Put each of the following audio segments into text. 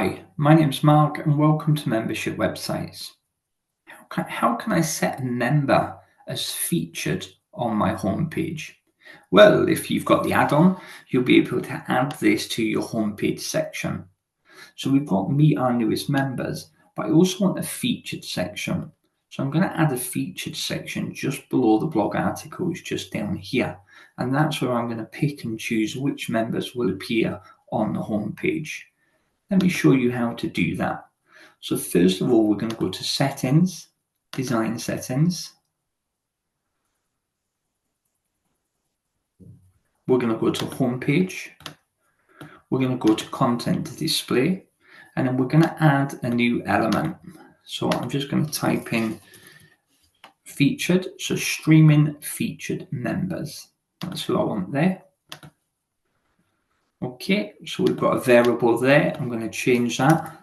Hi, my name's Mark and welcome to Membership Websites. How can I set a member as featured on my homepage? Well, if you've got the add-on, you'll be able to add this to your homepage section. So we've got Meet Our Newest Members, but I also want a featured section. So I'm going to add a featured section just below the blog articles, just down here. And that's where I'm going to pick and choose which members will appear on the homepage. Let me show you how to do that. So first of all, we're going to go to Settings, Design Settings. We're going to go to Homepage. We're going to go to Content Display, and then we're going to add a new element. So I'm just going to type in featured, so streaming featured members. That's what I want there. Okay, so we've got a variable there. I'm going to change that.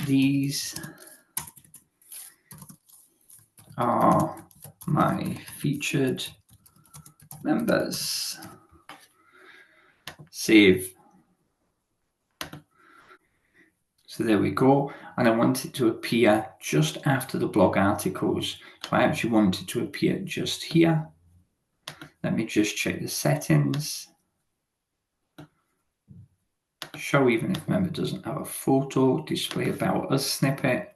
These are my featured members. Save. So there we go. And I want it to appear just after the blog articles. So I actually want it to appear just here. Let me just check the settings. Show even if member doesn't have a photo. Display about us snippet.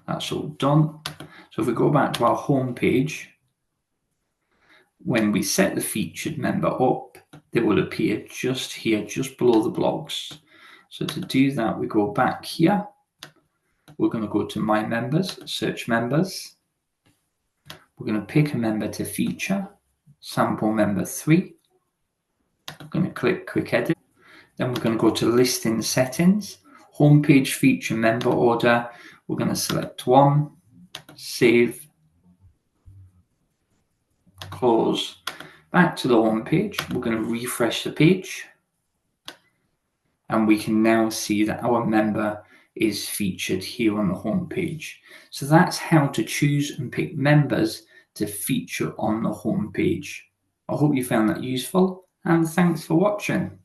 That's all done. So if we go back to our home page, when we set the featured member up, they will appear just here, just below the blogs. So to do that, we go back here. We're going to go to My Members, search members. We're going to pick a member to feature, sample member 3. We're going to click Quick Edit. Then we're going to go to Listing Settings, Homepage Feature Member Order. We're going to select 1, save, close. Back to the home page, we're going to refresh the page, and we can now see that our member is featured here on the home page. So that's how to choose and pick members to feature on the home page. I hope you found that useful, and thanks for watching.